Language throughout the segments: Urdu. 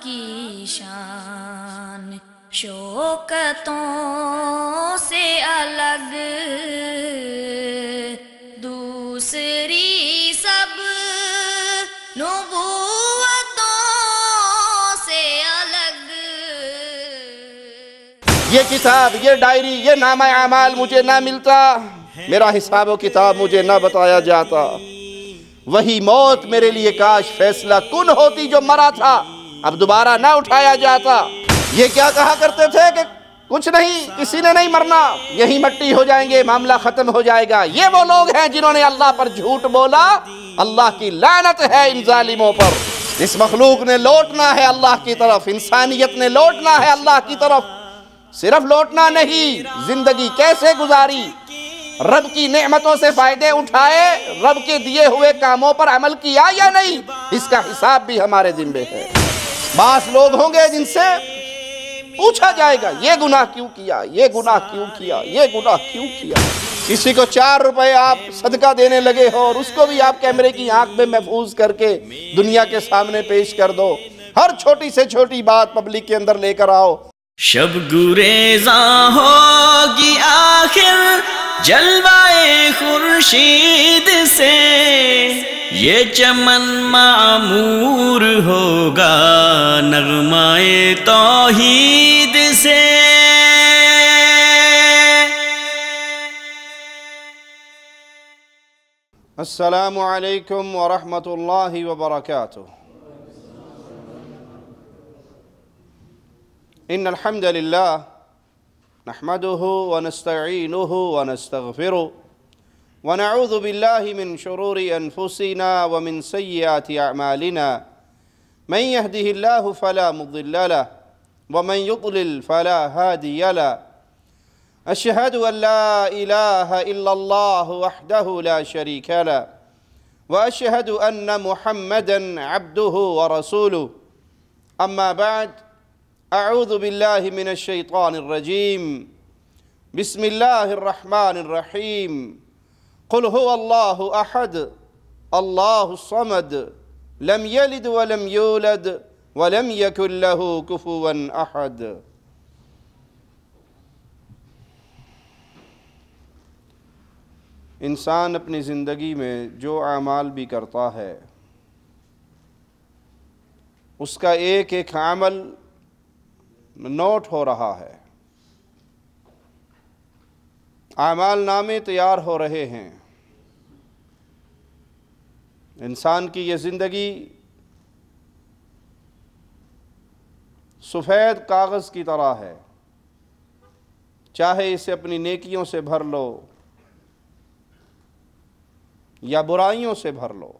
کی شان شوکتوں سے الگ، دوسری سب نبوتوں سے الگ۔ یہ کتاب، یہ ڈائری، یہ نامہ اعمال مجھے نہ ملتا، میرا حساب و کتاب مجھے نہ بتایا جاتا، وہی موت میرے لیے کاش فیصلہ کن ہوتی جو مرا تھا اب دوبارہ نہ اٹھایا جاتا۔ یہ کیا کہا کرتے تھے کہ کچھ نہیں، کسی نے نہیں مرنا، یہی مٹی ہو جائیں گے، معاملہ ختم ہو جائے گا۔ یہ وہ لوگ ہیں جنہوں نے اللہ پر جھوٹ بولا، اللہ کی لعنت ہے ان ظالموں پر۔ اس مخلوق نے لوٹنا ہے اللہ کی طرف، انسانیت نے لوٹنا ہے اللہ کی طرف۔ صرف لوٹنا نہیں، زندگی کیسے گزاری، رب کی نعمتوں سے فائدے اٹھائے، رب کے دیے ہوئے کاموں پر عمل کیا یا نہیں، اس کا حساب بھی ہمارے ذمہ ہے۔ بعض لوگ ہوں گے جن سے پوچھا جائے گا یہ گناہ کیوں کیا، یہ گناہ کیوں کیا، یہ گناہ کیوں کیا۔ کسی کو 4 روپے آپ صدقہ دینے لگے ہو اور اس کو بھی آپ کیمرے کی آنکھ میں محفوظ کر کے دنیا کے سامنے پیش کر دو۔ ہر چھوٹی سے چھوٹی بات پبلک کے اندر لے کر آؤ۔ شب گریزاں ہوگی آخر جلوائے خورشید سے، یہ چمن معمور ہوگا نغمائے توحید سے۔ السلام علیکم ورحمۃ اللہ وبرکاتہ۔ ان الحمد للہ نحمده ونستعینه ونستغفره ونعوذ باللہ من شرور انفسنا ومن سیئات اعمالنا، من يهده اللہ فلا مضل له ومن يضلل فلا هادی له، اشہد ان لا الہ الا اللہ وحدہ لا شریک له واشہد ان محمدا عبدہ ورسولہ، اما بعد، اعوذ باللہ من الشیطان الرجیم، بسم اللہ الرحمن الرحیم، قل هو اللہ احد اللہ الصمد لم یلد ولم یولد ولم یکن له کفوا احد۔ انسان اپنی زندگی میں جو اعمال بھی کرتا ہے، اس کا ایک ایک عمل نوٹ ہو رہا ہے، اعمال نامے تیار ہو رہے ہیں۔ انسان کی یہ زندگی سفید کاغذ کی طرح ہے، چاہے اسے اپنی نیکیوں سے بھر لو یا برائیوں سے بھر لو۔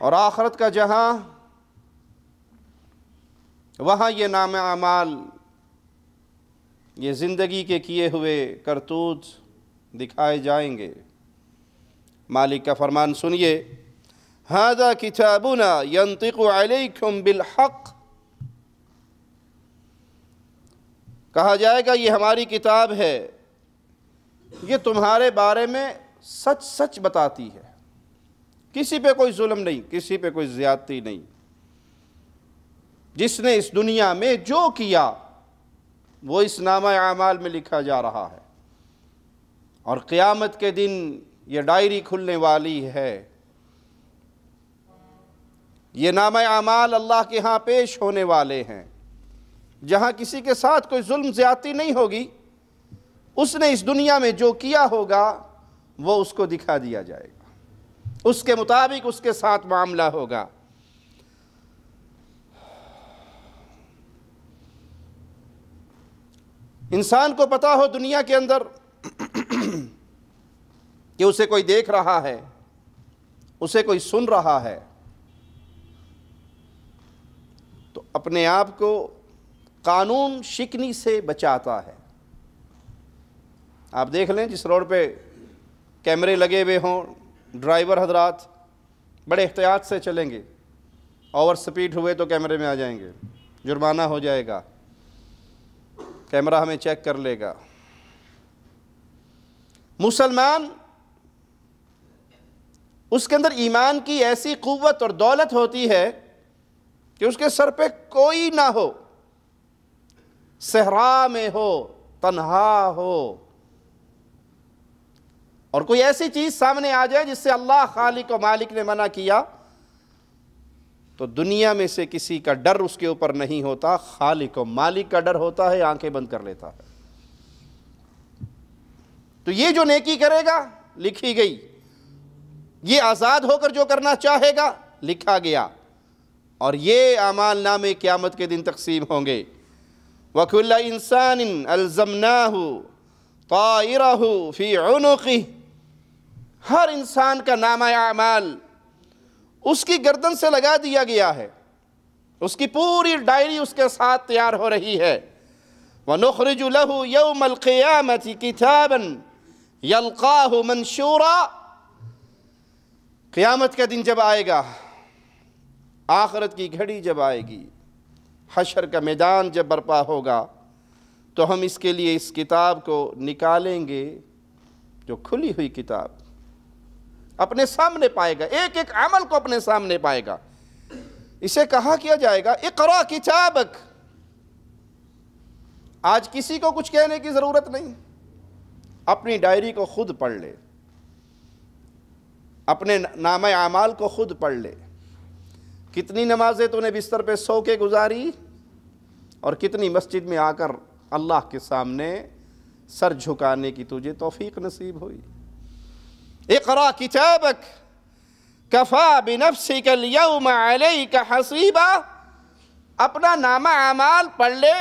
اور آخرت کا جہاں، وہاں یہ نام اعمال، یہ زندگی کے کیے ہوئے کرتوت دکھائے جائیں گے۔ مالک کا فرمان سنیے، ھذا کتابنا ینطق علیکم بالحق، کہا جائے گا یہ ہماری کتاب ہے، یہ تمہارے بارے میں سچ سچ بتاتی ہے، کسی پہ کوئی ظلم نہیں، کسی پہ کوئی زیادتی نہیں۔ جس نے اس دنیا میں جو کیا وہ اس نامہ اعمال میں لکھا جا رہا ہے، اور قیامت کے دن یہ ڈائری کھلنے والی ہے۔ یہ نامہ اعمال اللہ کے ہاں پیش ہونے والے ہیں، جہاں کسی کے ساتھ کوئی ظلم زیادتی نہیں ہوگی۔ اس نے اس دنیا میں جو کیا ہوگا وہ اس کو دکھا دیا جائے گا، اس کے مطابق اس کے ساتھ معاملہ ہوگا۔ انسان کو پتا ہو دنیا کے اندر کہ اسے کوئی دیکھ رہا ہے، اسے کوئی سن رہا ہے، تو اپنے آپ کو قانون شکنی سے بچاتا ہے۔ آپ دیکھ لیں جس روڈ پہ کیمرے لگے ہوئے ہوں، ڈرائیور حضرات بڑے احتیاط سے چلیں گے، اوور سپیڈ ہوئے تو کیمرے میں آ جائیں گے، جرمانہ ہو جائے گا، کیمرہ ہمیں چیک کر لے گا۔ مسلمان اس کے اندر ایمان کی ایسی قوت اور دولت ہوتی ہے کہ اس کے سر پہ کوئی نہ ہو، صحرا میں ہو، تنہا ہو، اور کوئی ایسی چیز سامنے آ جائے جس سے اللہ خالق و مالک نے منع کیا، تو دنیا میں سے کسی کا ڈر اس کے اوپر نہیں ہوتا، خالق و مالک کا ڈر ہوتا ہے، آنکھیں بند کر لیتا ہے۔ تو یہ جو نیکی کرے گا لکھی گئی، یہ آزاد ہو کر جو کرنا چاہے گا لکھا گیا، اور یہ اعمال نامے قیامت کے دن تقسیم ہوں گے۔ وَكُلَّ إِنسَانٍ أَلْزَمْنَاهُ طَائِرَهُ فِي عُنُقِهِ، ہر انسان کا نامہ اعمال اس کی گردن سے لگا دیا گیا ہے، اس کی پوری ڈائری اس کے ساتھ تیار ہو رہی ہے۔ وَنُخْرِجُ لَهُ يَوْمَ الْقِيَامَةِ كِتَابًا يَلْقَاهُ مَنْشُورًا، قیامت کا دن جب آئے گا، آخرت کی گھڑی جب آئے گی، حشر کا میدان جب برپا ہوگا، تو ہم اس کے لیے اس کتاب کو نکالیں گے، جو کھلی ہوئی کتاب اپنے سامنے پائے گا، ایک ایک عمل کو اپنے سامنے پائے گا۔ اسے کہا کیا جائے گا اقرا کتابک، آج کسی کو کچھ کہنے کی ضرورت نہیں، اپنی ڈائری کو خود پڑھ لے، اپنے نامہ اعمال کو خود پڑھ لے، کتنی نمازیں تو نے بستر پہ سو کے گزاری، اور کتنی مسجد میں آ کر اللہ کے سامنے سر جھکانے کی تجھے توفیق نصیب ہوئی۔ اقرا کتابک کفا بنفسک اليوم علیک حسیبا، اپنا نامہ اعمال پڑھ لے،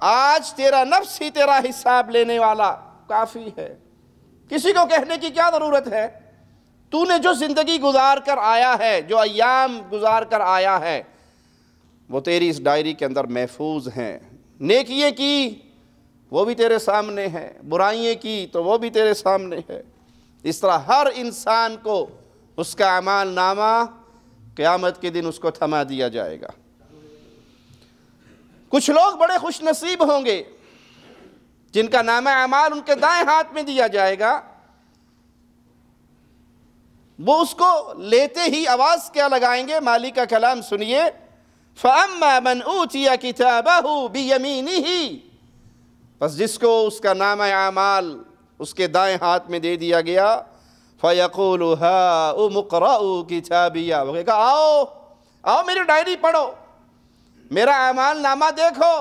آج تیرا نفس ہی تیرا حساب لینے والا کافی ہے، کسی کو کہنے کی کیا ضرورت ہے؟ تو نے جو زندگی گزار کر آیا ہے، جو ایام گزار کر آیا ہے، وہ تیری اس ڈائری کے اندر محفوظ ہیں۔ نیکیے کی وہ بھی تیرے سامنے ہے، برائیاں کی تو وہ بھی تیرے سامنے ہے۔ اس طرح ہر انسان کو اس کا اعمال نامہ قیامت کے دن اس کو تھما دیا جائے گا۔ کچھ لوگ بڑے خوش نصیب ہوں گے جن کا نامہ اعمال ان کے دائیں ہاتھ میں دیا جائے گا، وہ اس کو لیتے ہی آواز کیا لگائیں گے؟ مالک کا کلام سنیے، فَأَمَّا مَنْ أُوتِيَ كِتَابَهُ بِيَمِينِهِ، پس جس کو اس کا نامہ اعمال اس کے دائیں ہاتھ میں دے دیا گیا، فَيَقُولُ هَاؤُمُ اقْرَءُوا كِتَابِيَهْ، وہ کہے گا آؤ میری ڈائری پڑھو، میرا اعمال نامہ دیکھو،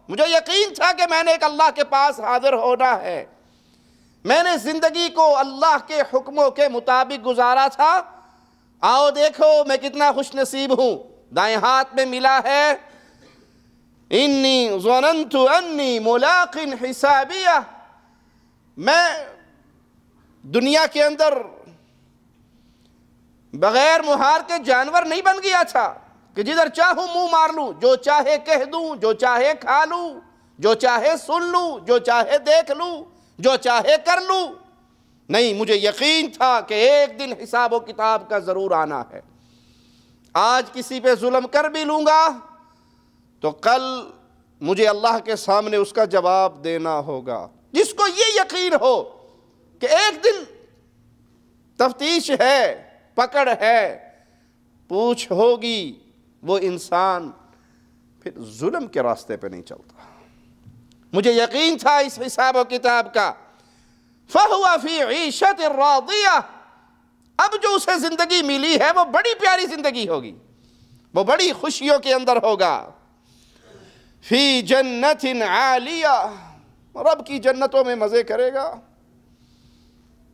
مجھے یقین تھا کہ میں نے ایک اللہ کے پاس حاضر ہونا ہے، میں نے زندگی کو اللہ کے حکموں کے مطابق گزارا تھا، آؤ دیکھو میں کتنا خوش نصیب ہوں، دائیں ہاتھ میں ملا ہے، انی ظننت انی ملاق حسابیہ، میں دنیا کے اندر بغیر مہار کے جانور نہیں بن گیا تھا کہ جدھر چاہوں منہ مار لوں، جو چاہے کہہ دوں، جو چاہے کھا لوں، جو چاہے سن لوں، جو چاہے دیکھ لوں، جو چاہے کر لوں۔ نہیں، مجھے یقین تھا کہ ایک دن حساب و کتاب کا ضرور آنا ہے، آج کسی پہ ظلم کر بھی لوں گا تو کل مجھے اللہ کے سامنے اس کا جواب دینا ہوگا۔ جس کو یہ یقین ہو کہ ایک دن تفتیش ہے، پکڑ ہے، پوچھ ہوگی، وہ انسان پھر ظلم کے راستے پہ نہیں چلتا۔ مجھے یقین تھا اس حساب و کتاب کا، فَهُوَ فِي عِيشَةٍ رَاضِيَةٍ، اب جو اسے زندگی ملی ہے وہ بڑی پیاری زندگی ہوگی، وہ بڑی خوشیوں کے اندر ہوگا۔ فِي جَنَّةٍ عَالِيَةٍ، رب کی جنتوں میں مزے کرے گا۔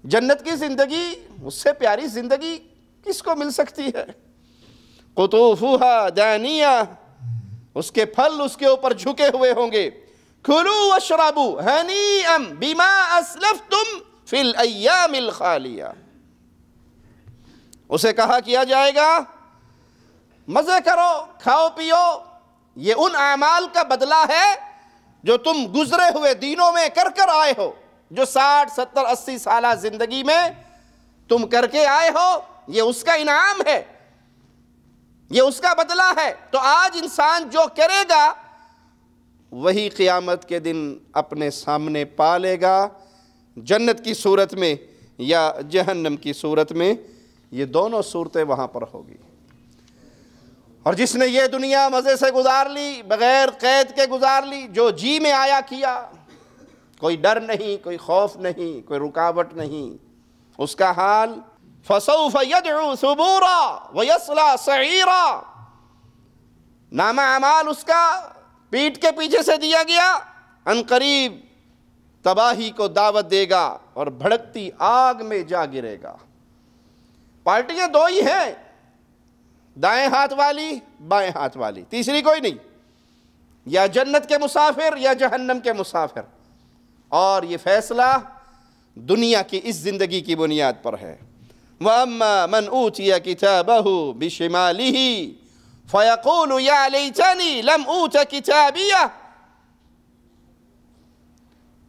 جنت کی زندگی، اس سے پیاری زندگی کس کو مل سکتی ہے؟ قُطُوفُهَا دَانِيَةٌ، اس کے پھل اس کے اوپر جھکے ہوئے ہوں گے۔ کُلُوا وَاشْرَبُوا هَنِيئًا بِمَا أَسْلَفْتُمْ فِي الْأَيَّامِ الْخَالِيَةِ، اسے کہا کیا جائے گا مزے کرو، کھاؤ پیو، یہ ان اعمال کا بدلہ ہے جو تم گزرے ہوئے دینوں میں کر آئے ہو، جو 60 70 80 سالہ زندگی میں تم کر کے آئے ہو، یہ اس کا انعام ہے، یہ اس کا بدلہ ہے۔ تو آج انسان جو کرے گا وہی قیامت کے دن اپنے سامنے پالے گا، جنت کی صورت میں یا جہنم کی صورت میں۔ یہ دونوں صورتیں وہاں پر ہوگی۔ اور جس نے یہ دنیا مزے سے گزار لی، بغیر قید کے گزار لی، جو جی میں آیا کیا، کوئی ڈر نہیں، کوئی خوف نہیں، کوئی رکاوٹ نہیں، اس کا حال فَسَوْفَ يَدْعُو ثُبُورًا وَيَصْلَىٰ سَعِيرًا، نامہ اعمال اس کا پیٹھ کے پیچھے سے دیا گیا، عنقریب تباہی کو دعوت دے گا اور بھڑکتی آگ میں جا گرے گا۔ پارٹیاں دو ہی ہیں، دائیں ہاتھ والی، بائیں ہاتھ والی، تیسری کوئی نہیں، یا جنت کے مسافر یا جہنم کے مسافر، اور یہ فیصلہ دنیا کی اس زندگی کی بنیاد پر ہے۔ وَأَمَّا مَنْ أُوتِيَ كِتَابَهُ بِشِمَالِهِ فَيَقُولُ يَا لَيْتَنِي لَمْ أُوتَ كِتَابِيَهْ،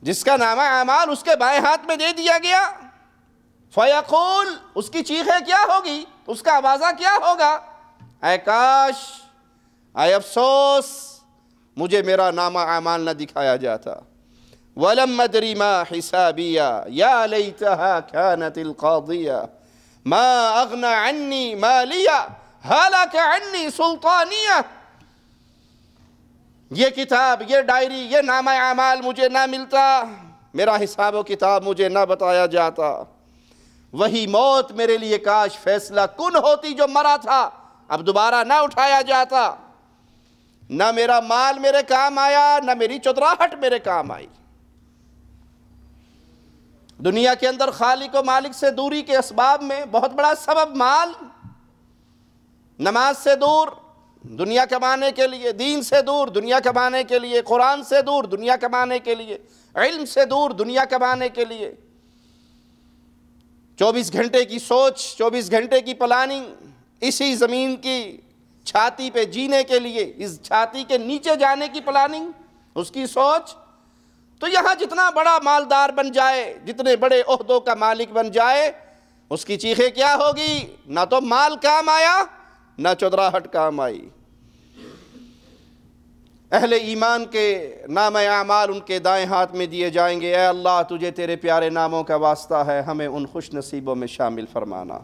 جس کا نامہ اعمال اس کے بائیں ہاتھ میں دے دیا گیا، فَيَقُول، اس کی چیخیں کیا ہوگی، اس کا آوازہ کیا ہوگا، اے کاش، اے افسوس، مجھے میرا نامہ اعمال نہ دکھایا جاتا۔ وَلَمْ أَدْرِ مَا حِسَابِيَهْ يَا لَيْتَهَا كَانَتِ الْقَاضِيَةَ مَا أَغْنَى عَنِّي مَالِيَهْ هَلَكَ عَنِّي سُلْطَانِيَهْ، یہ کتاب، یہ ڈائری، یہ نامہ اعمال مجھے نہ ملتا، میرا حساب و کتاب مجھے نہ بتایا جاتا، وہی موت میرے لیے کاش فیصلہ کن ہوتی جو مرا تھا، اب دوبارہ نہ اٹھایا جاتا، نہ میرا مال میرے کام آیا، نہ میری چودراہٹ میرے کام آئی۔ دنیا کے اندر خالق و مالک سے دوری کے اسباب میں بہت بڑا سبب مال، نماز سے دور دنیا کمانے کے لیے، دین سے دور دنیا کمانے کے لیے، قرآن سے دور دنیا کمانے کے لیے، علم سے دور دنیا کمانے کے لیے، 24 گھنٹے کی سوچ، 24 گھنٹے کی پلاننگ، اسی زمین کی چھاتی پہ جینے کے لیے، اس چھاتی کے نیچے جانے کی پلاننگ، اس کی سوچ، تو یہاں جتنا بڑا مالدار بن جائے، جتنے بڑے عہدوں کا مالک بن جائے، اس کی چیخیں کیا ہوگی، نہ تو مال کام آیا، نہ چودراہٹ کام آئی۔ اہل ایمان کے نام اعمال ان کے دائیں ہاتھ میں دیے جائیں گے، اے اللہ تجھے تیرے پیارے ناموں کا واسطہ ہے، ہمیں ان خوش نصیبوں میں شامل فرمانا۔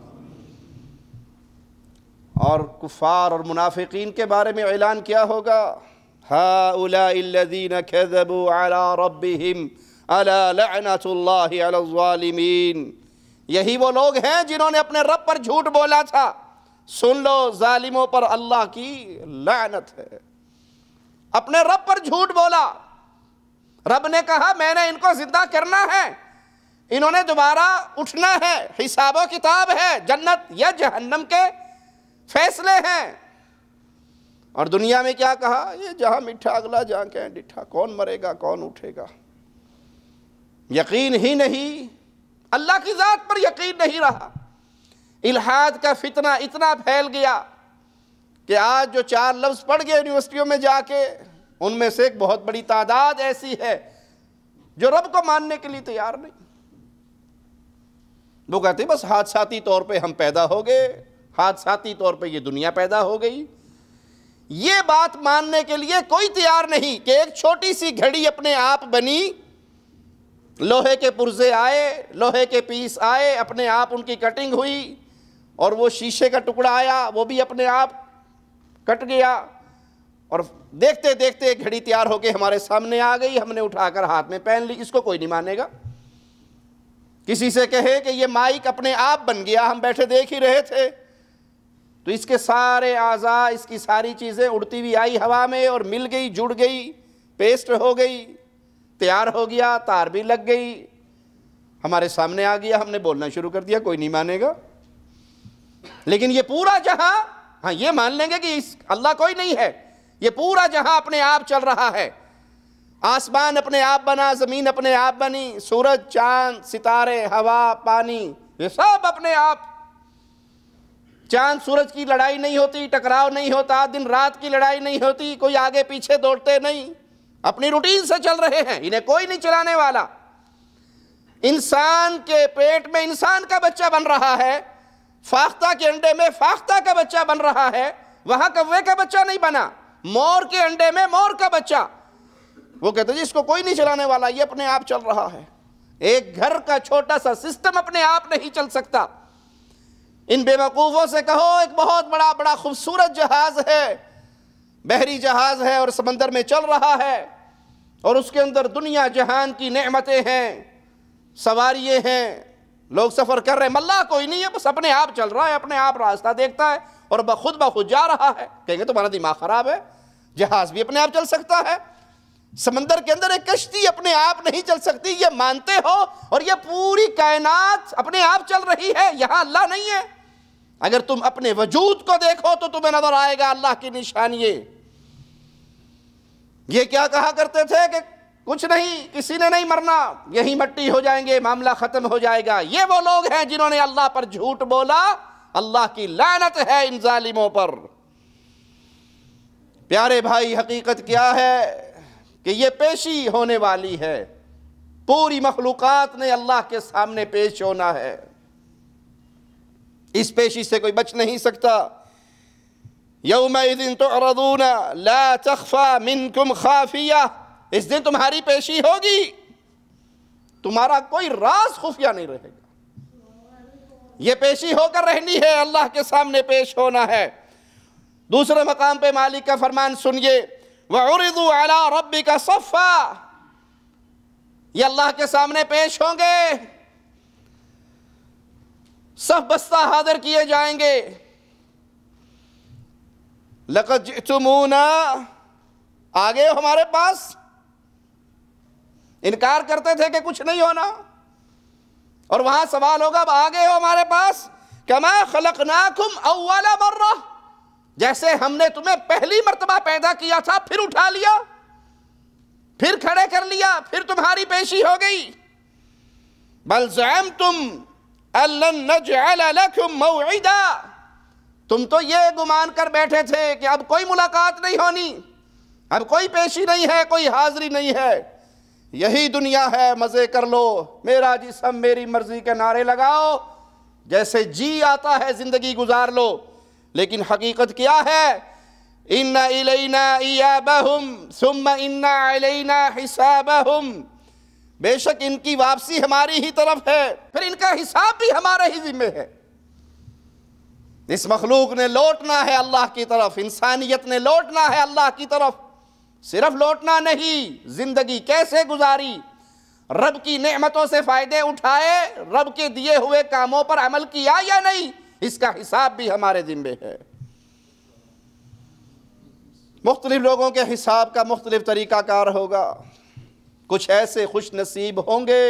اور کفار اور منافقین کے بارے میں اعلان کیا ہوگا، هؤلاء الذين كذبوا على ربهم الا لعنت الله على الظالمین، یہی وہ لوگ ہیں جنہوں نے اپنے رب پر جھوٹ بولا تھا، سن لو ظالموں پر اللہ کی لعنت ہے۔ اپنے رب پر جھوٹ بولا، رب نے کہا میں نے ان کو زندہ کرنا ہے، انہوں نے دوبارہ اٹھنا ہے، حساب و کتاب ہے، جنت یا جہنم کے فیصلے ہیں۔ اور دنیا میں کیا کہا، یہ جہاں مٹھا اگلا جہاں کہیں ڈٹھا، کون مرے گا کون اٹھے گا، یقین ہی نہیں، اللہ کی ذات پر یقین نہیں رہا۔ الحاد کا فتنہ اتنا پھیل گیا کہ آج جو 4 لفظ پڑھ گئے یونیورسٹیوں میں جا کے، ان میں سے ایک بہت بڑی تعداد ایسی ہے جو رب کو ماننے کے لیے تیار نہیں۔ وہ کہتے ہیں بس حادثاتی طور پہ ہم پیدا ہو گئے، حادثاتی طور پہ یہ دنیا پیدا ہو گئی۔ یہ بات ماننے کے لیے کوئی تیار نہیں کہ ایک چھوٹی سی گھڑی اپنے آپ بنی، لوہے کے پرزے آئے، لوہے کے پیس آئے، اپنے آپ ان کی کٹنگ ہوئی، اور وہ شیشے کا ٹکڑا آیا، وہ بھی اپنے آپ کٹ گیا، اور دیکھتے دیکھتے ایک گھڑی تیار ہو کے ہمارے سامنے آ گئی، ہم نے اٹھا کر ہاتھ میں پہن لی۔ اس کو کوئی نہیں مانے گا۔ کسی سے کہے کہ یہ مائک اپنے آپ بن گیا، ہم بیٹھے دیکھ ہی رہے تھے، تو اس کے سارے اعضاء، اس کی ساری چیزیں اڑتی ہوئی آئی ہوا میں اور مل گئی، جڑ گئی، پیسٹ ہو گئی، تیار ہو گیا، تار بھی لگ گئی، ہمارے سامنے آ گیا، ہم نے بولنا شروع کر دیا، کوئی نہیں مانے گا۔ لیکن یہ پورا جہاں، ہاں یہ مان لیں گے کہ اللہ کوئی نہیں ہے، یہ پورا جہاں اپنے آپ چل رہا ہے، آسمان اپنے آپ بنا، زمین اپنے آپ بنی، سورج، چاند، ستارے، ہوا، پانی، یہ سب اپنے آپ۔ چاند سورج کی لڑائی نہیں ہوتی، ٹکراؤ نہیں ہوتا، دن رات کی لڑائی نہیں ہوتی، کوئی آگے پیچھے دوڑتے نہیں، اپنی روٹین سے چل رہے ہیں، انہیں کوئی نہیں چلانے والا۔ انسان کے پیٹ میں انسان کا بچہ بن رہا ہے، فاختہ کے انڈے میں فاختہ کا بچہ بن رہا ہے، وہاں کوے کا بچہ نہیں بنا، مور کے انڈے میں مور کا بچہ۔ وہ کہتے ہیں اس کو کوئی نہیں چلانے والا، یہ اپنے آپ چل رہا ہے۔ ایک گھر کا چھوٹا سا سسٹم اپنے آپ نہیں چل سکتا، ان بے وقوفوں سے کہو ایک بہت بڑا خوبصورت جہاز ہے، بحری جہاز ہے اور سمندر میں چل رہا ہے، اور اس کے اندر دنیا جہان کی نعمتیں ہیں، سواریے ہیں، لوگ سفر کر رہے ہیں، ملا کوئی نہیں ہے، بس اپنے آپ چل رہا ہے، اپنے آپ راستہ دیکھتا ہے اور بخود جا رہا ہے۔ کہیں گے تمہارا دماغ خراب ہے، جہاز بھی اپنے آپ چل سکتا ہے، سمندر کے اندر ایک کشتی اپنے آپ نہیں چل سکتی، یہ مانتے ہو؟ اور یہ پوری کائنات اپنے آپ چل رہی ہے، یہاں اللہ نہیں ہے۔ اگر تم اپنے وجود کو دیکھو تو تمہیں نظر آئے گا اللہ کی نشانیے۔ یہ کیا کہا کرتے تھے کہ کچھ نہیں، کسی نے نہیں مرنا، یہی مٹی ہو جائیں گے، معاملہ ختم ہو جائے گا۔ یہ وہ لوگ ہیں جنہوں نے اللہ پر جھوٹ بولا، اللہ کی لعنت ہے ان ظالموں پر۔ پیارے بھائی، حقیقت کیا ہے کہ یہ پیشی ہونے والی ہے، پوری مخلوقات نے اللہ کے سامنے پیش ہونا ہے، اس پیشی سے کوئی بچ نہیں سکتا۔ یومئذ تعرضون لا تخفى منکم خافیہ، اس دن تمہاری پیشی ہوگی، تمہارا کوئی راز خفیہ نہیں رہے گا، یہ پیشی ہو کر رہنی ہے، اللہ کے سامنے پیش ہونا ہے۔ دوسرے مقام پہ مالک کا فرمان سنیے، وَعُرِضُوا عَلَىٰ رَبِّكَ صَفًّا، یہ اللہ کے سامنے پیش ہوں گے، صف بستہ حاضر کیے جائیں گے۔ لَقَدْ جِئْتُمُونَا، آگے ہو ہمارے پاس، انکار کرتے تھے کہ کچھ نہیں ہونا، اور وہاں سوال ہوگا اب آگے ہو ہمارے پاس، كَمَا خَلَقْنَاكُمْ أَوَّلَ مَرَّةٍ، جیسے ہم نے تمہیں پہلی مرتبہ پیدا کیا تھا، پھر اٹھا لیا، پھر کھڑے کر لیا، پھر تمہاری پیشی ہو گئی۔ بَلْ زَعَمْتُمْ أَن لَّن نَّجْعَلَ لَكُمْ مَوْعِدًا، تم تو یہ گمان کر بیٹھے تھے کہ اب کوئی ملاقات نہیں ہونی، اب کوئی پیشی نہیں ہے، کوئی حاضری نہیں ہے، یہی دنیا ہے، مزے کر لو، میرا جسم میری مرضی کے نعرے لگاؤ، جیسے جی آتا ہے زندگی گزار لو۔ لیکن حقیقت کیا ہے؟ إِنَّ إِلَيْنَا إِيَابَهُمْ ثُمَّ إِنَّ عَلَيْنَا حِسَابَهُمْ، بے شک ان کی واپسی ہماری ہی طرف ہے، پھر ان کا حساب بھی ہمارے ہی ذمہ ہے۔ اس مخلوق نے لوٹنا ہے اللہ کی طرف، انسانیت نے لوٹنا ہے اللہ کی طرف، صرف لوٹنا نہیں، زندگی کیسے گزاری، رب کی نعمتوں سے فائدے اٹھائے، رب کے دیے ہوئے کاموں پر عمل کیا یا نہیں، اس کا حساب بھی ہمارے ذمہ ہے۔ مختلف لوگوں کے حساب کا مختلف طریقہ کار ہوگا، کچھ ایسے خوش نصیب ہوں گے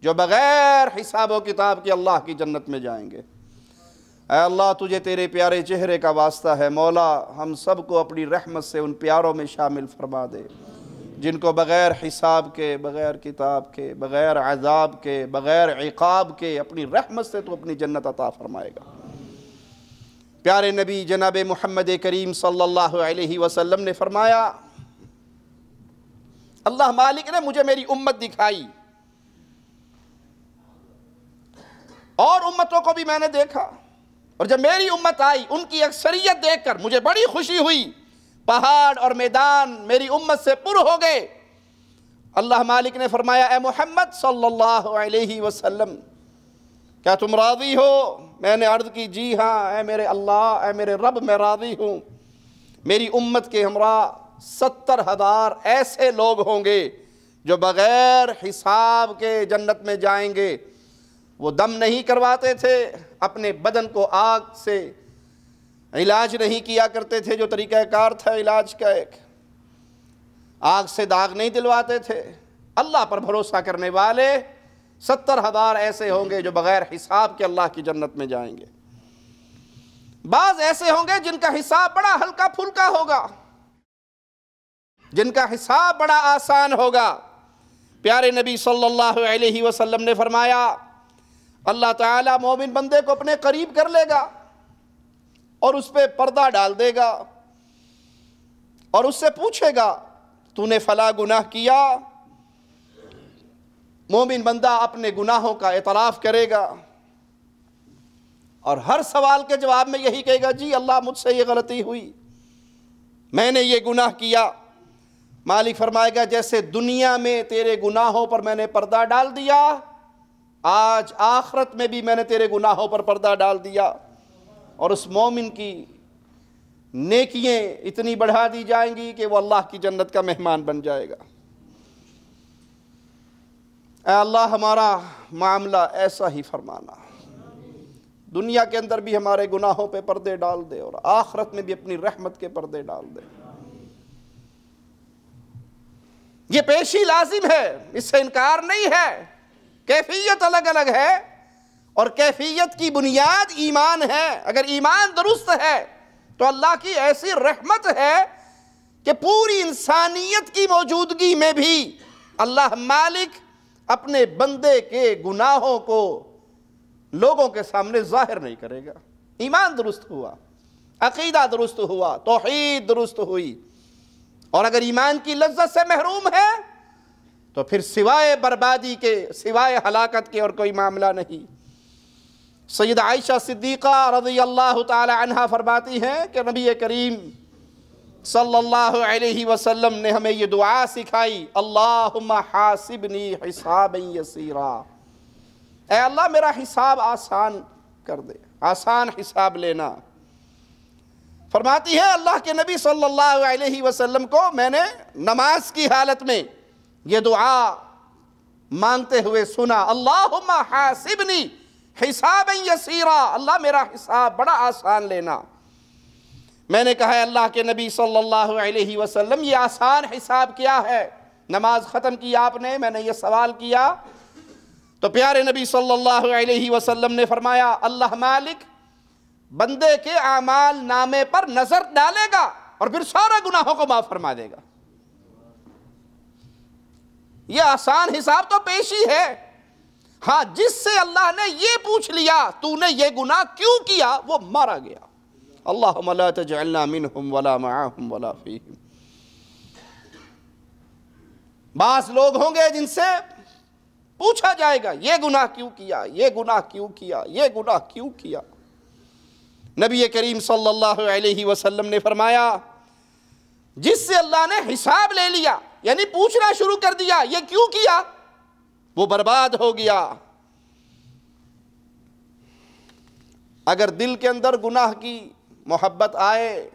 جو بغیر حساب و کتاب کے اللہ کی جنت میں جائیں گے۔ اے اللہ، تجھے تیرے پیارے چہرے کا واسطہ ہے، مولا ہم سب کو اپنی رحمت سے ان پیاروں میں شامل فرما دے جن کو بغیر حساب کے، بغیر کتاب کے، بغیر عذاب کے، بغیر عقاب کے اپنی رحمت سے تو اپنی جنت عطا فرمائے گا۔ پیارے نبی جناب محمد کریم صلی اللہ علیہ وسلم نے فرمایا، اللہ مالک نے مجھے میری امت دکھائی، اور امتوں کو بھی میں نے دیکھا، اور جب میری امت آئی ان کی اکثریت دیکھ کر مجھے بڑی خوشی ہوئی، پہاڑ اور میدان میری امت سے پر ہو گئے۔ اللہ مالک نے فرمایا، اے محمد صلی اللہ علیہ وسلم، کیا تم راضی ہو؟ میں نے عرض کی، جی ہاں اے میرے اللہ، اے میرے رب، میں راضی ہوں۔ میری امت کے ہمراہ 70,000 ایسے لوگ ہوں گے جو بغیر حساب کے جنت میں جائیں گے۔ وہ دم نہیں کرواتے تھے، اپنے بدن کو آگ سے علاج نہیں کیا کرتے تھے، جو طریقہ کار تھا علاج کا، ایک آگ سے داغ نہیں دلواتے تھے۔ اللہ پر بھروسہ کرنے والے 70,000 ایسے ہوں گے جو بغیر حساب کے اللہ کی جنت میں جائیں گے۔ بعض ایسے ہوں گے جن کا حساب بڑا ہلکا پھلکا ہوگا، جن کا حساب بڑا آسان ہوگا۔ پیارے نبی صلی اللہ علیہ وسلم نے فرمایا، اللہ تعالیٰ مومن بندے کو اپنے قریب کر لے گا اور اس پہ پردہ ڈال دے گا اور اس سے پوچھے گا، تو نے فلاں گناہ کیا؟ مومن بندہ اپنے گناہوں کا اعتراف کرے گا اور ہر سوال کے جواب میں یہی کہے گا، جی اللہ مجھ سے یہ غلطی ہوئی، میں نے یہ گناہ کیا۔ مالک فرمائے گا، جیسے دنیا میں تیرے گناہوں پر میں نے پردہ ڈال دیا، آج آخرت میں بھی میں نے تیرے گناہوں پر پردہ ڈال دیا، اور اس مومن کی نیکیاں اتنی بڑھا دی جائیں گی کہ وہ اللہ کی جنت کا مہمان بن جائے گا۔ اے اللہ ہمارا معاملہ ایسا ہی فرمانا، دنیا کے اندر بھی ہمارے گناہوں پہ پردے ڈال دے، اور آخرت میں بھی اپنی رحمت کے پردے ال دے۔ یہ پیشی لازم ہے، اس سے انکار نہیں ہے، کیفیت الگ الگ ہے، اور کیفیت کی بنیاد ایمان ہے۔ اگر ایمان درست ہے تو اللہ کی ایسی رحمت ہے کہ پوری انسانیت کی موجودگی میں بھی اللہ مالک اپنے بندے کے گناہوں کو لوگوں کے سامنے ظاہر نہیں کرے گا۔ ایمان درست ہوا، عقیدہ درست ہوا، توحید درست ہوئی، اور اگر ایمان کی لذت سے محروم ہے تو پھر سوائے بربادی کے، سوائے ہلاکت کے اور کوئی معاملہ نہیں۔ سیدہ عائشہ صدیقہ رضی اللہ تعالی عنہا فرماتی ہیں کہ نبی کریم صلی اللہ علیہ وسلم نے ہمیں یہ دعا سکھائی، اللہم حاسبنی حسابا یسیرا، اے اللہ میرا حساب آسان کر دے، آسان حساب لینا۔ فرماتی ہے اللہ کے نبی صلی اللہ علیہ وسلم کو میں نے نماز کی حالت میں یہ دعا مانگتے ہوئے سنا، اللہم حاسبنی حسابا یسیرا، اللہ میرا حساب بڑا آسان لینا۔ میں نے کہا ہے اللہ کے نبی صلی اللہ علیہ وسلم یہ آسان حساب کیا ہے؟ نماز ختم کی آپ نے، میں نے یہ سوال کیا، تو پیارے نبی صلی اللہ علیہ وسلم نے فرمایا اللہ مالک بندے کے اعمال نامے پر نظر ڈالے گا اور پھر سارے گناہوں کو معاف فرما دے گا۔ یہ آسان حساب تو پیشی ہے، ہاں جس سے اللہ نے یہ پوچھ لیا تو نے یہ گناہ کیوں کیا، وہ مارا گیا۔ اللہم لا تجعلنا منہم ولا معاہم ولا فیہم۔ بعض لوگ ہوں گے جن سے پوچھا جائے گا یہ گناہ کیوں کیا، یہ گناہ کیوں کیا، یہ گناہ کیوں کیا۔ نبی کریم صلی اللہ علیہ وسلم نے فرمایا جس سے اللہ نے حساب لے لیا، یعنی پوچھنا شروع کر دیا یہ کیوں کیا، وہ برباد ہو گیا۔ اگر دل کے اندر گناہ کی محبت آئے،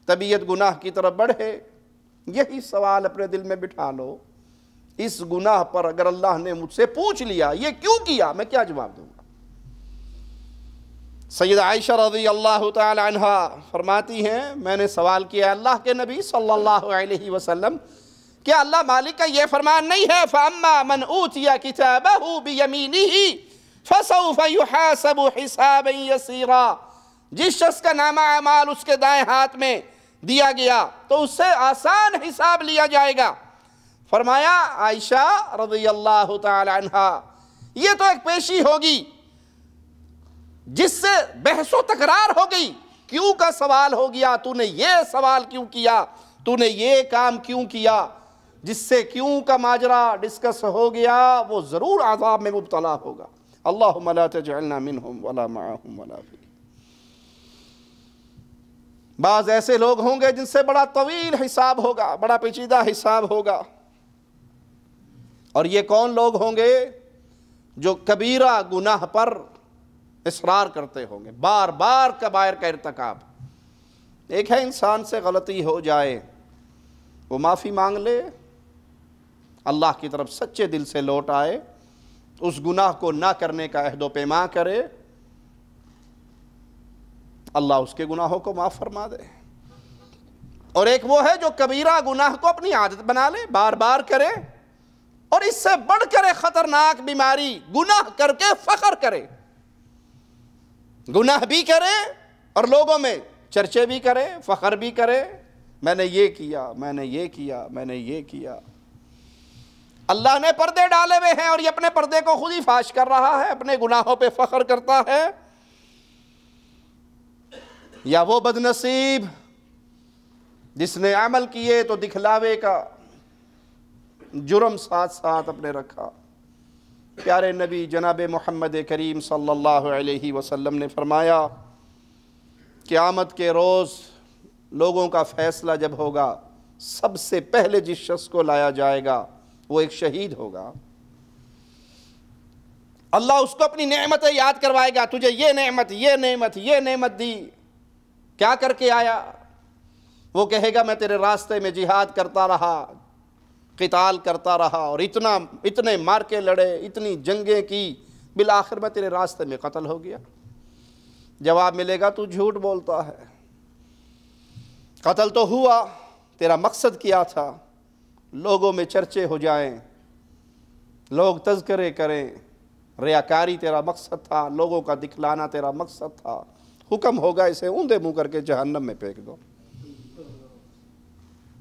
طبیعت گناہ کی طرف بڑھے، یہی سوال اپنے دل میں بٹھا لو، اس گناہ پر اگر اللہ نے مجھ سے پوچھ لیا یہ کیوں کیا، میں کیا جواب دوں گا؟ سیدہ عائشہ رضی اللہ تعالی عنہا فرماتی ہیں میں نے سوال کیا اللہ کے نبی صلی اللہ علیہ وسلم، کیا اللہ مالک کا یہ فرمان نہیں ہے فَأَمَّا مَنْ أُوتِيَ كِتَابَهُ بِيَمِينِهِ فَسَوْفَ يُحَاسَبُ حِسَابًا يَسِيرًا، جس شخص کا نامہ اعمال اس کے دائیں ہاتھ میں دیا گیا تو اس سے آسان حساب لیا جائے گا۔ فرمایا عائشہ رضی اللہ تعالی عنہا یہ تو ایک پیشی ہوگی جس سے بحث و تکرار ہو گئی، کیوں کا سوال ہو گیا، تو نے یہ سوال کیوں کیا، تو نے یہ کام کیوں کیا، جس سے کیوں کا ماجرا ڈسکس ہو گیا وہ ضرور عذاب میں مبتلا ہوگا۔ اللہم لا تجعلنا منہم ولا معاہم ولا فیہم۔ بعض ایسے لوگ ہوں گے جن سے بڑا طویل حساب ہوگا، بڑا پیچیدہ حساب ہوگا، اور یہ کون لوگ ہوں گے؟ جو کبیرہ گناہ پر اصرار کرتے ہوں گے، بار بار کبائر کا ارتکاب۔ ایک ہے انسان سے غلطی ہو جائے وہ معافی مانگ لے، اللہ کی طرف سچے دل سے لوٹ آئے، اس گناہ کو نہ کرنے کا عہد و پیمان کرے، اللہ اس کے گناہوں کو معاف فرما دے۔ اور ایک وہ ہے جو کبیرہ گناہ کو اپنی عادت بنا لے، بار بار کرے، اور اس سے بڑھ کر ایک خطرناک بیماری گناہ کر کے فخر کرے، گناہ بھی کرے اور لوگوں میں چرچے بھی کرے، فخر بھی کرے، میں نے یہ کیا، میں نے یہ کیا، میں نے یہ کیا۔ اللہ نے پردے ڈالے ہوئے ہیں اور یہ اپنے پردے کو خود ہی فاش کر رہا ہے، اپنے گناہوں پہ فخر کرتا ہے۔ یا وہ بدنصیب جس نے عمل کیے تو دکھلاوے کا جرم ساتھ ساتھ اپنے رکھا۔ پیارے نبی جناب محمد کریم صلی اللہ علیہ وسلم نے فرمایا قیامت کے روز لوگوں کا فیصلہ جب ہوگا سب سے پہلے جس شخص کو لایا جائے گا وہ ایک شہید ہوگا۔ اللہ اس کو اپنی نعمتیں یاد کروائے گا، تجھے یہ نعمت یہ نعمت یہ نعمت دی، کیا کر کے آیا؟ وہ کہے گا میں تیرے راستے میں جہاد کرتا رہا، قتال کرتا رہا، اور اتنے مارکے لڑے، اتنی جنگیں کی، بالآخر میں تیرے راستے میں قتل ہو گیا۔ جواب ملے گا تو جھوٹ بولتا ہے، قتل تو ہوا، تیرا مقصد کیا تھا؟ لوگوں میں چرچے ہو جائیں، لوگ تذکرے کریں، ریاکاری تیرا مقصد تھا، لوگوں کا دکھلانا تیرا مقصد تھا۔ حکم ہوگا اسے اوندے منہ کر کے جہنم میں پھینک دو۔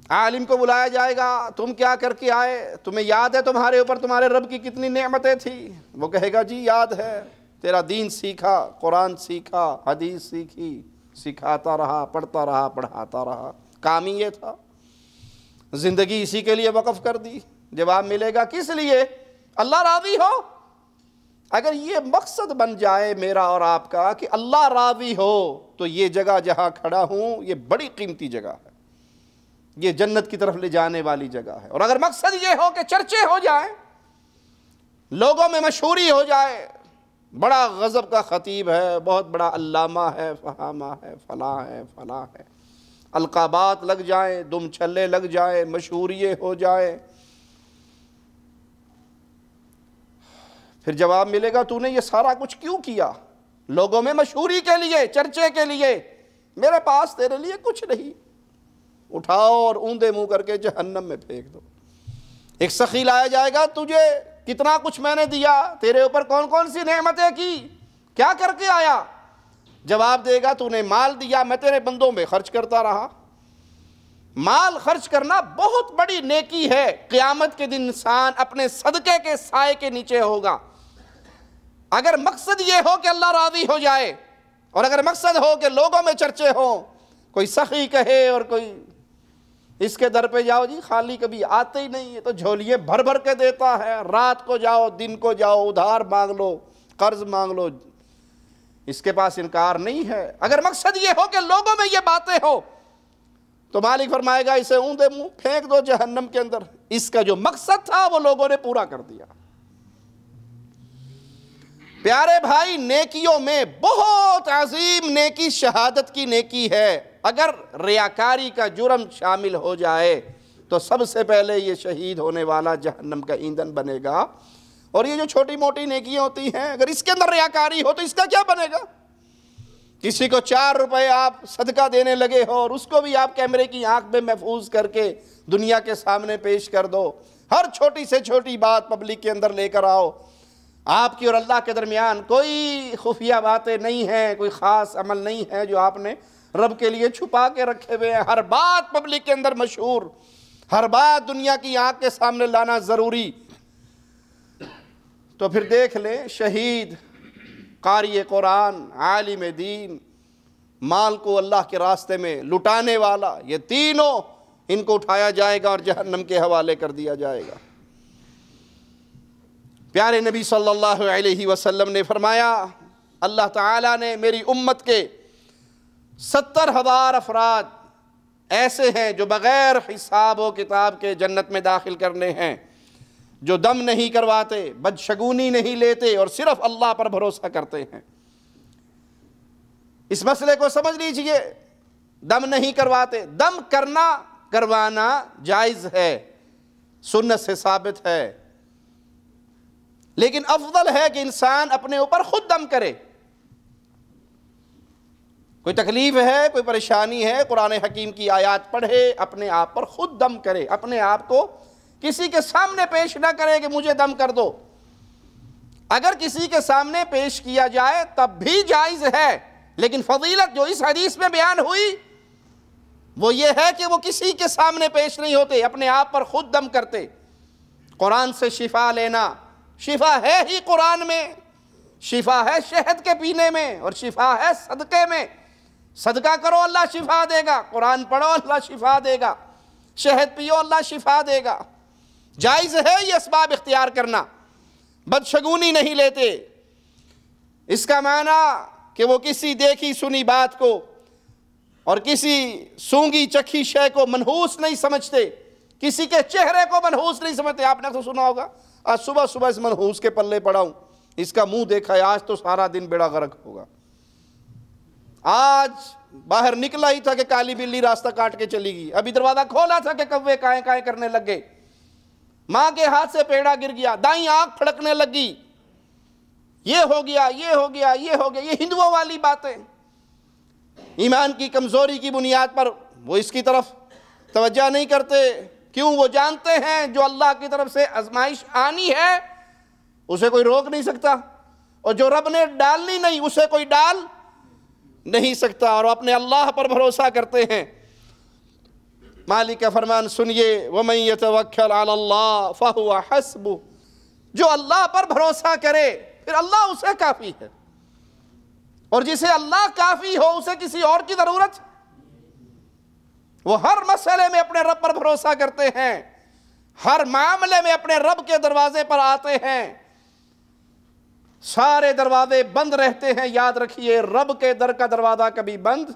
عالم کو بلایا جائے گا، تم کیا کر کے آئے؟ تمہیں یاد ہے تمہارے اوپر تمہارے رب کی کتنی نعمتیں تھیں؟ وہ کہے گا جی یاد ہے، تیرا دین سیکھا، قرآن سیکھا، حدیث سیکھی، سکھاتا رہا، پڑھتا رہا، پڑھاتا رہا، کام ہی یہ تھا، زندگی اسی کے لیے وقف کر دی۔ جواب ملے گا کس لیے؟ اللہ راضی ہو۔ اگر یہ مقصد بن جائے میرا اور آپ کا کہ اللہ راضی ہو، تو یہ جگہ جہاں کھڑا ہوں یہ بڑی قیمتی جگہ ہے، یہ جنت کی طرف لے جانے والی جگہ ہے۔ اور اگر مقصد یہ ہو کہ چرچے ہو جائیں، لوگوں میں مشہوری ہو جائے، بڑا غضب کا خطیب ہے، بہت بڑا علامہ ہے، فہامہ ہے، فلاں ہے، فلاں ہے، القابات لگ جائیں، دم چھلے لگ جائیں، مشہوریے ہو جائیں، پھر جواب ملے گا تو نے یہ سارا کچھ کیوں کیا؟ لوگوں میں مشہوری کے لیے، چرچے کے لیے، میرے پاس تیرے لیے کچھ نہیں۔ اٹھاؤ اور اوندے منہ کر کے جہنم میں پھینک دو۔ ایک سخی لایا جائے گا، تجھے کتنا کچھ میں نے دیا، تیرے اوپر کون کون سی نعمتیں کی، کیا کر کے آیا؟ جواب دے گا تو نے مال دیا، میں تیرے بندوں میں خرچ کرتا رہا۔ مال خرچ کرنا بہت بڑی نیکی ہے۔ قیامت کے دن انسان اپنے صدقے کے سائے کے نیچے ہوگا۔ اگر مقصد یہ ہو کہ اللہ راضی ہو جائے، اور اگر مقصد ہو کہ لوگوں میں چرچے ہوں، کوئی سخی کہے اور کوئی اس کے در پہ جاؤ جی خالی کبھی آتے ہی نہیں، یہ تو جھولیے بھر بھر کے دیتا ہے، رات کو جاؤ دن کو جاؤ، ادھار مانگ لو، قرض مانگ لو، اس کے پاس انکار نہیں ہے۔ اگر مقصد یہ ہو کہ لوگوں میں یہ باتیں ہو، تو مالک فرمائے گا اسے اوندے منہ پھینک دو جہنم کے اندر۔ اس کا جو مقصد تھا وہ لوگوں نے پورا کر دیا۔ پیارے بھائی، نیکیوں میں بہت عظیم نیکی شہادت کی نیکی ہے۔ اگر ریاکاری کا جرم شامل ہو جائے تو سب سے پہلے یہ شہید ہونے والا جہنم کا ایندھن بنے گا۔ اور یہ جو چھوٹی موٹی نیکیاں ہوتی ہیں، اگر اس کے اندر ریاکاری ہو تو اس کا کیا بنے گا؟ کسی کو 4 روپے آپ صدقہ دینے لگے ہو اور اس کو بھی آپ کیمرے کی آنکھ میں محفوظ کر کے دنیا کے سامنے پیش کر دو۔ ہر چھوٹی سے چھوٹی بات پبلک کے اندر لے کر آؤ۔ آپ کی اور اللہ کے درمیان کوئی خفیہ باتیں نہیں ہیں، کوئی خاص عمل نہیں ہے جو آپ نے رب کے لیے چھپا کے رکھے ہوئے ہیں۔ ہر بات پبلک کے اندر مشہور، ہر بات دنیا کی آنکھ کے سامنے لانا ضروری۔ تو پھر دیکھ لیں، شہید، قاری قرآن، عالم دین، مال کو اللہ کے راستے میں لٹانے والا، یہ تینوں ان کو اٹھایا جائے گا اور جہنم کے حوالے کر دیا جائے گا۔ پیارے نبی صلی اللہ علیہ وسلم نے فرمایا، اللہ تعالیٰ نے میری امت کے 70,000 افراد ایسے ہیں جو بغیر حساب و کتاب کے جنت میں داخل کرنے ہیں، جو دم نہیں کرواتے، بدشگونی نہیں لیتے اور صرف اللہ پر بھروسہ کرتے ہیں۔ اس مسئلے کو سمجھ لیجئے، دم نہیں کرواتے، دم کروانا جائز ہے، سنت سے ثابت ہے، لیکن افضل ہے کہ انسان اپنے اوپر خود دم کرے۔ کوئی تکلیف ہے، کوئی پریشانی ہے، قرآن حکیم کی آیات پڑھے، اپنے آپ پر خود دم کرے، اپنے آپ کو کسی کے سامنے پیش نہ کرے کہ مجھے دم کر دو۔ اگر کسی کے سامنے پیش کیا جائے تب بھی جائز ہے، لیکن فضیلت جو اس حدیث میں بیان ہوئی وہ یہ ہے کہ وہ کسی کے سامنے پیش نہیں ہوتے، اپنے آپ پر خود دم کرتے۔ قرآن سے شفا لینا، شفا ہے ہی قرآن میں، شفا ہے شہد کے پینے میں، اور شفا ہے صدقے میں۔ صدقہ کرو اللہ شفا دے گا، قرآن پڑھو اللہ شفا دے گا، شہد پیو اللہ شفا دے گا۔ جائز ہے یہ اسباب اختیار کرنا، بدشگونی نہیں لیتے۔ اس کا معنی کہ وہ کسی دیکھی سنی بات کو اور کسی سونگی چکھی شے کو منحوس نہیں سمجھتے، کسی کے چہرے کو منحوس نہیں سمجھتے۔ آپ نے تو سنا ہوگا، آج صبح صبح اس منحوس کے پلے پڑا ہوں، اس کا منہ دیکھا ہے آج تو سارا دن بیڑا غرق ہوگا. آج باہر نکلا ہی تھا کہ کالی بلی راستہ کاٹ کے چلی گئی. ابھی دروازہ کھولا تھا کہ کوے کائیں کائیں کرنے لگ گئے. ماں کے ہاتھ سے پیڑا گر گیا, دائیں آنکھ پھڑکنے لگی, یہ ہو گیا, یہ ہو گیا, یہ ہو گیا. یہ ہندوؤں والی باتیں. ایمان کی کمزوری کی بنیاد پر وہ اس کی طرف توجہ نہیں کرتے. کیوں؟ وہ جانتے ہیں جو اللہ کی طرف سے آزمائش آنی ہے اسے کوئی روک نہیں سکتا, اور جو رب نے ڈالنی نہیں اسے کوئی ڈال نہیں سکتا, اور اپنے اللہ پر بھروسہ کرتے ہیں. مالک کا فرمان سنیے, وَمَن يَتَوَكَّلْ عَلَى اللَّهِ فَهُوَ حَسْبُهُ. جو اللہ پر بھروسہ کرے پھر اللہ اسے کافی ہے, اور جسے اللہ کافی ہو اسے کسی اور کی ضرورت. وہ ہر مسئلے میں اپنے رب پر بھروسہ کرتے ہیں, ہر معاملے میں اپنے رب کے دروازے پر آتے ہیں. سارے دروازے بند رہتے ہیں, یاد رکھیے رب کے در کا دروازہ کبھی بند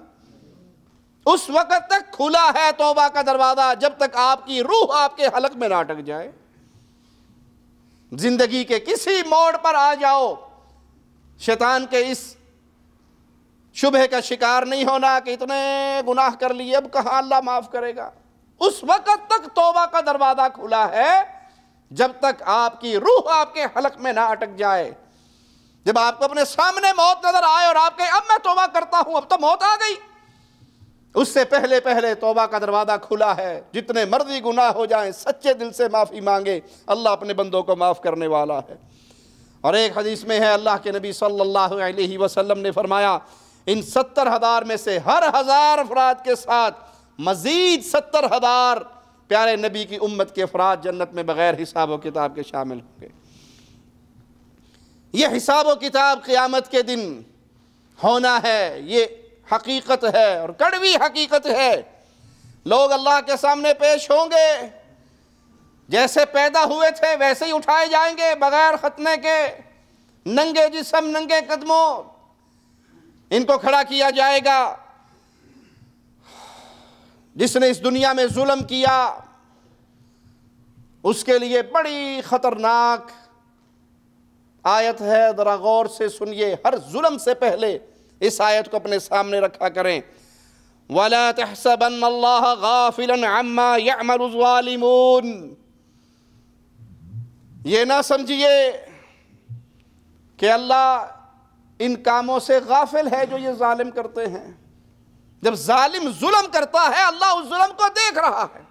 اس وقت تک کھلا ہے توبہ کا دروازہ جب تک آپ کی روح آپ کے حلق میں نہ اٹک جائے. زندگی کے کسی موڑ پر آ جاؤ, شیطان کے اس شبہ کا شکار نہیں ہونا کہ اتنے گناہ کر لیے اب کہاں اللہ معاف کرے گا. اس وقت تک توبہ کا دروازہ کھلا ہے جب تک آپ کی روح آپ کے حلق میں نہ اٹک جائے. جب آپ کو اپنے سامنے موت نظر آئے اور آپ کہے اب میں توبہ کرتا ہوں, اب تو موت آ گئی, اس سے پہلے پہلے توبہ کا دروازہ کھلا ہے. جتنے مرضی گناہ ہو جائیں سچے دل سے معافی مانگے, اللہ اپنے بندوں کو معاف کرنے والا ہے. اور ایک حدیث میں ہے اللہ کے نبی صلی اللہ علیہ وسلم نے فرمایا ان 70,000 میں سے ہر 1000 افراد کے ساتھ مزید 70,000 پیارے نبی کی امت کے افراد جنت میں بغیر حساب و کتاب کے شامل ہوں گے. یہ حساب و کتاب قیامت کے دن ہونا ہے, یہ حقیقت ہے اور کڑوی حقیقت ہے. لوگ اللہ کے سامنے پیش ہوں گے, جیسے پیدا ہوئے تھے ویسے ہی اٹھائے جائیں گے بغیر ختنے کے, ننگے جسم ننگے قدموں ان کو کھڑا کیا جائے گا. جس نے اس دنیا میں ظلم کیا اس کے لیے بڑی خطرناک آیت ہے, ذرا غور سے سنیے. ہر ظلم سے پہلے اس آیت کو اپنے سامنے رکھا کریں. وَلَا تَحْسَبَنَّ اللَّهَ غَافِلًا عَمَّا يَعْمَلُ الظَّالِمُونَ. یہ نہ سمجھیے کہ اللہ ان کاموں سے غافل ہے جو یہ ظالم کرتے ہیں. جب ظالم ظلم کرتا ہے اللہ اس ظلم کو دیکھ رہا ہے.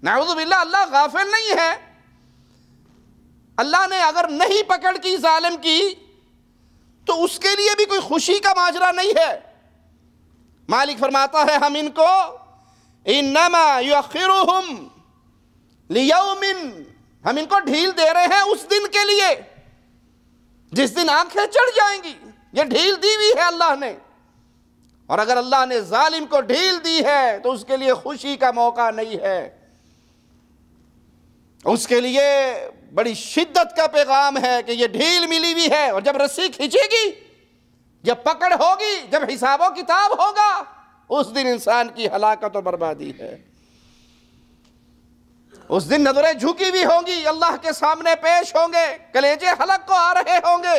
نعوذ باللہ, اللہ غافل نہیں ہے. اللہ نے اگر نہیں پکڑ کی ظالم کی تو اس کے لیے بھی کوئی خوشی کا ماجرا نہیں ہے. مالک فرماتا ہے ہم ان کو انما یؤخرہم لیوم, ہم ان کو ڈھیل دے رہے ہیں اس دن کے لیے جس دن آنکھیں چڑھ جائیں گی. یہ ڈھیل دی ہوئی ہے اللہ نے, اور اگر اللہ نے ظالم کو ڈھیل دی ہے تو اس کے لیے خوشی کا موقع نہیں ہے. اس کے لیے بڑی شدت کا پیغام ہے کہ یہ ڈھیل ملی ہوئی ہے, اور جب رسی کھینچے گی, جب پکڑ ہوگی, جب حساب و کتاب ہوگا, اس دن انسان کی ہلاکت و بربادی ہے. اس دن نظریں جھکی ہوئی ہوں گی, اللہ کے سامنے پیش ہوں گے, کلیجے حلق کو آ رہے ہوں گے,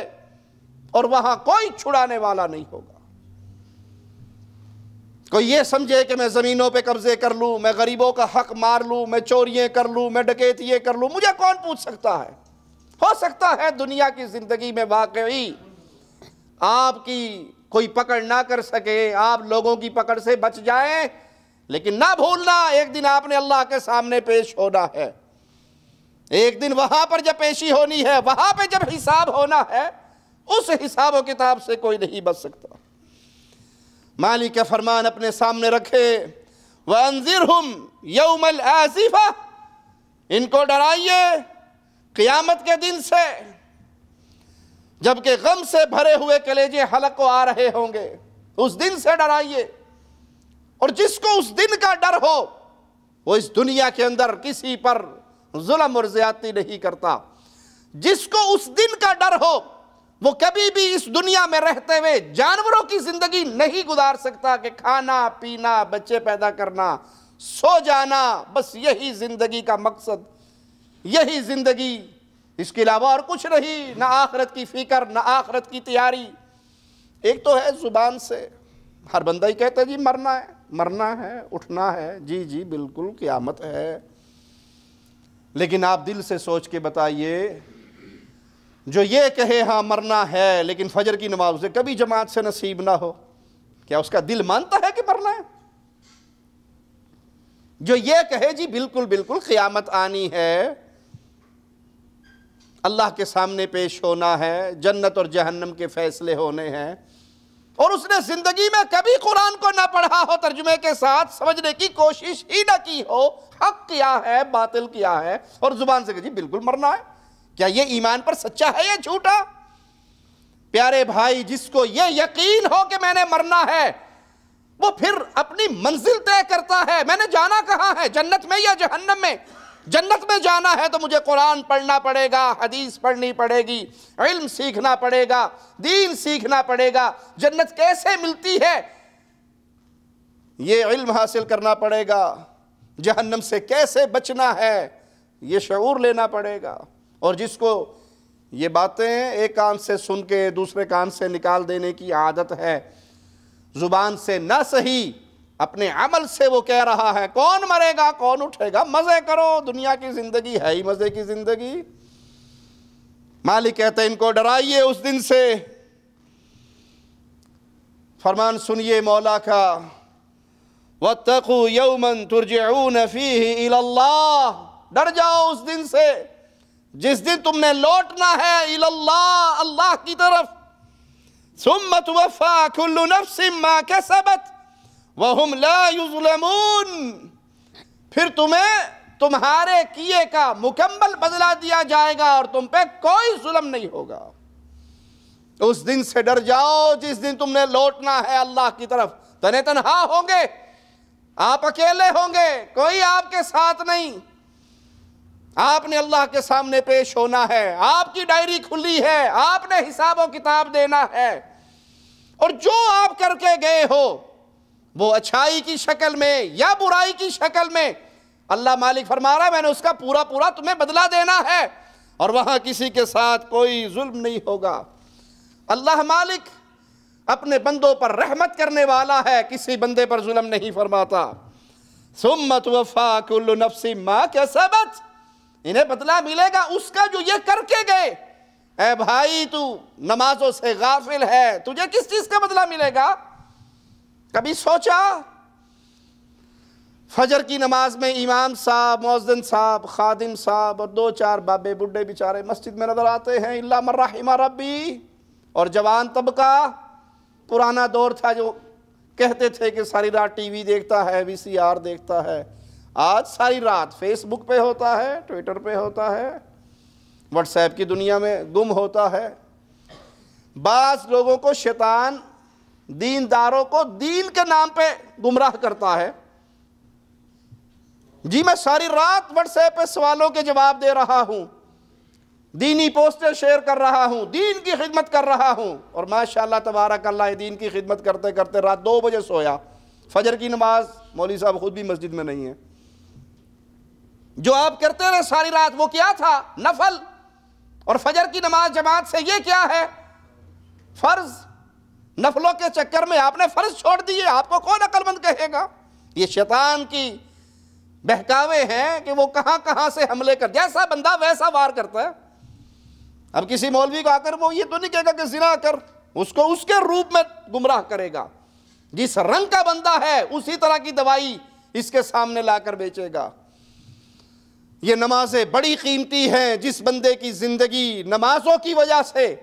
اور وہاں کوئی چھڑانے والا نہیں ہوگا. کوئی یہ سمجھے کہ میں زمینوں پہ قبضے کر لوں, میں غریبوں کا حق مار لوں, میں چوریاں کر لوں, میں ڈکیتیاں کر لوں, مجھے کون پوچھ سکتا ہے. ہو سکتا ہے دنیا کی زندگی میں واقعی آپ کی کوئی پکڑ نہ کر سکے, آپ لوگوں کی پکڑ سے بچ جائیں, لیکن نہ بھولنا ایک دن آپ نے اللہ کے سامنے پیش ہونا ہے. ایک دن وہاں پر جب پیشی ہونی ہے, وہاں پہ جب حساب ہونا ہے, اس حساب و کتاب سے کوئی نہیں بچ سکتا. مالک کا فرمان اپنے سامنے رکھے, وَأَنذِرْهُمْ يَوْمَ الْآزِفَةِ, ان کو ڈرائیے قیامت کے دن سے جبکہ غم سے بھرے ہوئے کلیجے حلق کو آ رہے ہوں گے. اس دن سے ڈرائیے, اور جس کو اس دن کا ڈر ہو وہ اس دنیا کے اندر کسی پر ظلم اور زیادتی نہیں کرتا. جس کو اس دن کا ڈر ہو وہ کبھی بھی اس دنیا میں رہتے ہوئے جانوروں کی زندگی نہیں گزار سکتا کہ کھانا پینا, بچے پیدا کرنا, سو جانا, بس یہی زندگی کا مقصد, یہی زندگی اس کے علاوہ اور کچھ نہیں، نہ آخرت کی فکر، نہ آخرت کی تیاری۔ ایک تو ہے زبان سے، ہر بندہ ہی کہتا ہے جی مرنا ہے، اٹھنا ہے، جی جی بالکل قیامت ہے، لیکن آپ دل سے سوچ کے بتائیے، جو یہ کہے ہاں مرنا ہے لیکن فجر کی نماز سے کبھی جماعت سے نصیب نہ ہو، کیا اس کا دل مانتا ہے کہ مرنا ہے؟ جو یہ کہے جی بالکل بالکل قیامت آنی ہے، اللہ کے سامنے پیش ہونا ہے، جنت اور جہنم کے فیصلے ہونے ہیں، اور اس نے زندگی میں کبھی قرآن کو نہ پڑھا ہو ترجمے کے ساتھ، سمجھنے کی کوشش ہی نہ کی ہو، حق کیا ہے باطل کیا ہے، اور زبان سے کہ جی بالکل مرنا ہے، کیا یہ ایمان پر سچا ہے یا جھوٹا؟ پیارے بھائی، جس کو یہ یقین ہو کہ میں نے مرنا ہے، وہ پھر اپنی منزل طے کرتا ہے، میں نے جانا کہاں ہے، جنت میں یا جہنم میں؟ جنت میں جانا ہے تو مجھے قرآن پڑھنا پڑے گا، حدیث پڑھنی پڑے گی، علم سیکھنا پڑے گا، دین سیکھنا پڑے گا، جنت کیسے ملتی ہے یہ علم حاصل کرنا پڑے گا، جہنم سے کیسے بچنا ہے یہ شعور لینا پڑے گا۔ اور جس کو یہ باتیں ایک کان سے سن کے دوسرے کان سے نکال دینے کی عادت ہے، زبان سے نہ صحیح اپنے عمل سے وہ کہہ رہا ہے کون مرے گا کون اٹھے گا، مزے کرو، دنیا کی زندگی ہے ہی مزے کی زندگی۔ مالک کہتے ہیں ان کو ڈرائیے اس دن سے، فرمان سنیے مولا کا، وَاتَّقُوا يَوْمًا تُرْجِعُونَ فِيهِ إِلَى اللَّهِ، ڈر جاؤ اس دن سے جس دن تم نے لوٹنا ہے إِلَى اللَّهِ، اللہ کی طرف، ثُمَّ تُوَفَّى كُلُّ نَفْسٍ مَا كَسَبَتْ وَهُمْ لَا يُظْلَمُونَ، پھر تمہیں تمہارے کیے کا مکمل بدلہ دیا جائے گا اور تم پہ کوئی ظلم نہیں ہوگا۔ اس دن سے ڈر جاؤ جس دن تم نے لوٹنا ہے اللہ کی طرف، تنے تنہا ہوں گے، آپ اکیلے ہوں گے، کوئی آپ کے ساتھ نہیں، آپ نے اللہ کے سامنے پیش ہونا ہے، آپ کی ڈائری کھلی ہے، آپ نے حساب و کتاب دینا ہے، اور جو آپ کر کے گئے ہو وہ اچھائی کی شکل میں یا برائی کی شکل میں، اللہ مالک فرما رہا ہے میں نے اس کا پورا پورا تمہیں بدلہ دینا ہے، اور وہاں کسی کے ساتھ کوئی ظلم نہیں ہوگا۔ اللہ مالک اپنے بندوں پر رحمت کرنے والا ہے، کسی بندے پر ظلم نہیں فرماتا۔ ثُمَّ تُوَفَّى كُلُّ نَفْسٍ مَا كَسَبَتْ، انہیں بدلہ ملے گا اس کا جو یہ کر کے گئے۔ اے بھائی تو نمازوں سے غافل ہے، تجھے کس چیز کا بدلہ ملے گا؟ کبھی سوچا؟ فجر کی نماز میں امام صاحب، مؤذن صاحب، خادم صاحب اور دو چار بابے بڈھے بیچارے مسجد میں نظر آتے ہیں، الا من رحم ربی، اور جوان طبقہ، پرانا دور تھا جو کہتے تھے کہ ساری رات ٹی وی دیکھتا ہے، وی سی آر دیکھتا ہے، آج ساری رات فیس بک پہ ہوتا ہے، ٹویٹر پہ ہوتا ہے، واٹس ایپ کی دنیا میں گم ہوتا ہے۔ بعض لوگوں کو شیطان دینداروں کو دین کے نام پہ گمراہ کرتا ہے، جی میں ساری رات واٹس ایپ پہ سوالوں کے جواب دے رہا ہوں، دینی پوسٹر شیئر کر رہا ہوں، دین کی خدمت کر رہا ہوں، اور ماشاءاللہ تبارک اللہ دین کی خدمت کرتے کرتے رات 2 بجے سویا، فجر کی نماز مولوی صاحب خود بھی مسجد میں نہیں ہے۔ جو آپ کرتے رہے ساری رات وہ کیا تھا؟ نفل، اور فجر کی نماز جماعت سے یہ کیا ہے؟ فرض۔ نفلوں کے چکر میں آپ نے فرض چھوڑ دیے، آپ کو کون عقل مند کہے گا؟ یہ شیطان کی بہکاوے ہیں کہ وہ کہاں کہاں سے حملے کر، جیسا بندہ ویسا وار کرتا ہے۔ اب کسی مولوی کو آ کر وہ یہ تو نہیں کہے گا کہ زنا کر، اس کو اس کے روپ میں گمراہ کرے گا، جس رنگ کا بندہ ہے اسی طرح کی دوائی اس کے سامنے لا کر بیچے گا۔ یہ نمازیں بڑی قیمتی ہیں، جس بندے کی زندگی نمازوں کی وجہ سے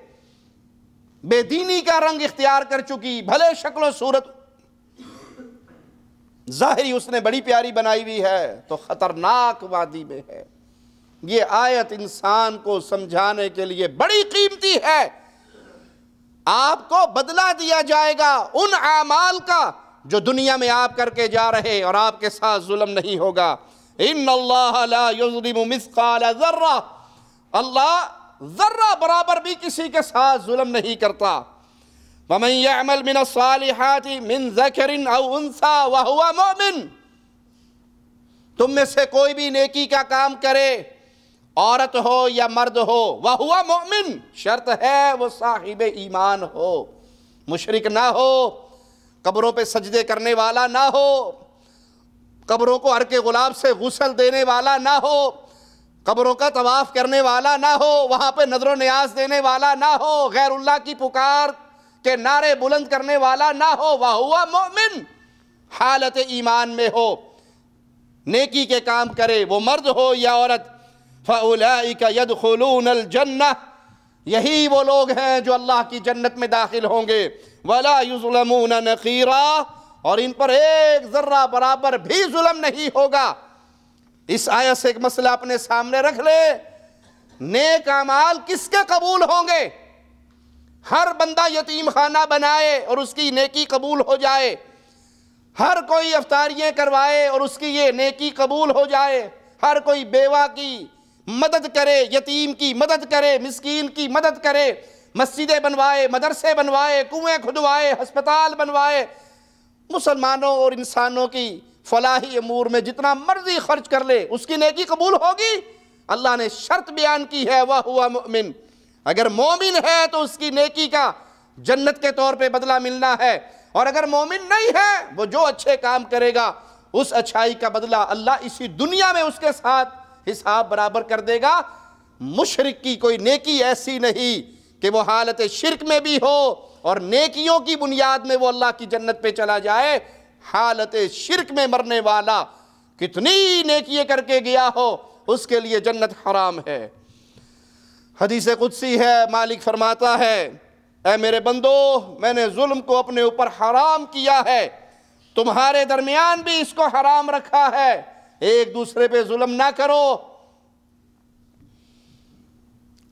بے دینی کا رنگ اختیار کر چکی، بھلے شکل و صورت ظاہری اس نے بڑی پیاری بنائی ہوئی ہے تو خطرناک وادی میں ہے۔ یہ آیت انسان کو سمجھانے کے لیے بڑی قیمتی ہے۔ آپ کو بدلہ دیا جائے گا ان اعمال کا جو دنیا میں آپ کر کے جا رہے، اور آپ کے ساتھ ظلم نہیں ہوگا۔ ان اللہ لا یظلم مثقال ذرہ، اللہ ذرہ برابر بھی کسی کے ساتھ ظلم نہیں کرتا۔ وَمَنْ يَعْمَلْ مِنَ الصَّالِحَاتِ مِنْ ذَكَرٍ أَوْ أُنْثَىٰ وَهُوَ مُؤْمِنٌ، تم میں سے کوئی بھی نیکی کا کام کرے عورت ہو یا مرد ہو، وَهُوَ مُؤْمِن، شرط ہے وہ صاحب ایمان ہو، مشرک نہ ہو، قبروں پہ سجدے کرنے والا نہ ہو، قبروں کو عرق غلاب سے غسل دینے والا نہ ہو، قبروں کا طواف کرنے والا نہ ہو، وہاں پہ نظر و نیاز دینے والا نہ ہو، غیر اللہ کی پکار کے نعرے بلند کرنے والا نہ ہو، وَهُوَ مُؤْمِن، حالت ایمان میں ہو، نیکی کے کام کرے، وہ مرد ہو یا عورت، فَأُولَئِكَ يَدْخُلُونَ الْجَنَّةِ، یہی وہ لوگ ہیں جو اللہ کی جنت میں داخل ہوں گے، وَلَا يُظْلَمُونَ نَقِيرًا، اور ان پر ایک ذرہ برابر بھی ظلم نہیں ہوگا۔ اس آیت سے ایک مسئلہ اپنے سامنے رکھ لے، نیک اعمال کس کے قبول ہوں گے؟ ہر بندہ یتیم خانہ بنائے اور اس کی نیکی قبول ہو جائے، ہر کوئی افطاریاں کروائے اور اس کی یہ نیکی قبول ہو جائے، ہر کوئی بیوہ کی مدد کرے، یتیم کی مدد کرے، مسکین کی مدد کرے، مسجدیں بنوائے، مدرسے بنوائے، کنویں کھدوائے، ہسپتال بنوائے، مسلمانوں اور انسانوں کی فلاحی امور میں جتنا مرضی خرچ کر لے، اس کی نیکی قبول ہوگی؟ اللہ نے شرط بیان کی ہے، وَهُوَ مُؤْمِن، اگر مومن ہے تو اس کی نیکی کا جنت کے طور پہ بدلہ ملنا ہے، اور اگر مومن نہیں ہے وہ جو اچھے کام کرے گا اس اچھائی کا بدلہ اللہ اسی دنیا میں اس کے ساتھ حساب برابر کر دے گا۔ مشرک کی کوئی نیکی ایسی نہیں کہ وہ حالت شرک میں بھی ہو اور نیکیوں کی بنیاد میں وہ اللہ کی جنت پہ چلا جائے۔ حالت شرک میں مرنے والا کتنی نیکیاں کر کے گیا ہو اس کے لیے جنت حرام ہے۔ حدیث قدسی ہے، مالک فرماتا ہے، اے میرے بندو، میں نے ظلم کو اپنے اوپر حرام کیا ہے، تمہارے درمیان بھی اس کو حرام رکھا ہے، ایک دوسرے پہ ظلم نہ کرو۔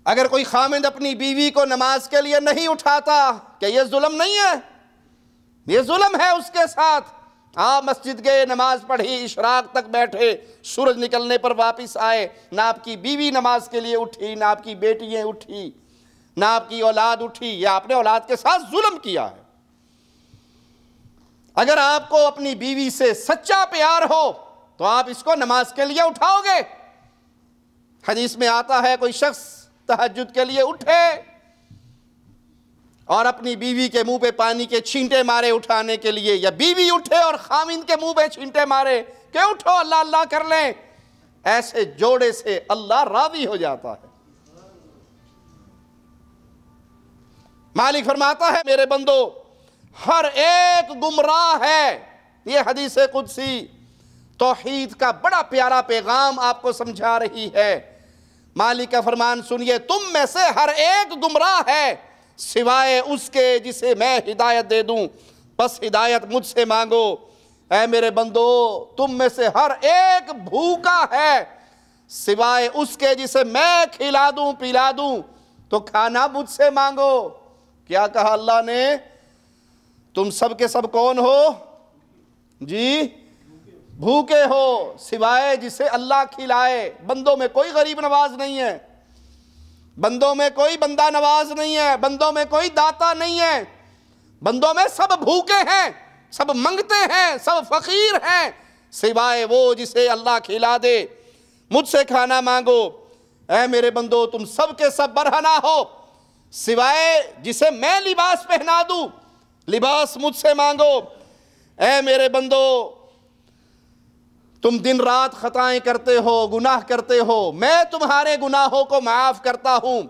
اگر کوئی خامند اپنی بیوی کو نماز کے لیے نہیں اٹھاتا، کیا یہ ظلم نہیں ہے؟ یہ ظلم ہے اس کے ساتھ۔ آپ مسجد گئے، نماز پڑھی، اشراق تک بیٹھے، سورج نکلنے پر واپس آئے، نہ آپ کی بیوی نماز کے لیے اٹھی، نہ آپ کی بیٹیاں اٹھی، نہ آپ کی اولاد اٹھی، یا آپ نے اولاد کے ساتھ ظلم کیا ہے۔ اگر آپ کو اپنی بیوی سے سچا پیار ہو تو آپ اس کو نماز کے لیے اٹھاؤ گے۔ حدیث میں آتا ہے کوئی شخص تہجد کے لیے اٹھے اور اپنی بیوی کے منہ پہ پانی کے چھینٹے مارے اٹھانے کے لیے، یا بیوی اٹھے اور خاوند کے منہ پہ چھینٹے مارے کہ اٹھو اللہ اللہ کر لیں، ایسے جوڑے سے اللہ راضی ہو جاتا ہے۔ مالک فرماتا ہے، میرے بندو، ہر ایک گمراہ ہے۔ یہ حدیث قدسی توحید کا بڑا پیارا پیغام آپ کو سمجھا رہی ہے۔ مالک کا فرمان سنیے، تم میں سے ہر ایک گمراہ ہے سوائے اس کے جسے میں ہدایت دے دوں، بس ہدایت مجھ سے مانگو۔ اے میرے بندو، تم میں سے ہر ایک بھوکا ہے سوائے اس کے جسے میں کھلا دوں پلا دوں، تو کھانا مجھ سے مانگو۔ کیا کہا اللہ نے؟ تم سب کے سب کون ہو؟ جی بھوکے ہو سوائے جسے اللہ کھلائے۔ بندوں میں کوئی غریب نواز نہیں ہے، بندوں میں کوئی بندہ نواز نہیں ہے، بندوں میں کوئی داتا نہیں ہے، بندوں میں سب بھوکے ہیں، سب منگتے ہیں، سب فقیر ہیں، سوائے وہ جسے اللہ کھلا دے۔ مجھ سے کھانا مانگو۔ اے میرے بندو، تم سب کے سب برہنہ ہو سوائے جسے میں لباس پہنا دوں، لباس مجھ سے مانگو۔ اے میرے بندو، تم دن رات خطائیں کرتے ہو، گناہ کرتے ہو، میں تمہارے گناہوں کو معاف کرتا ہوں،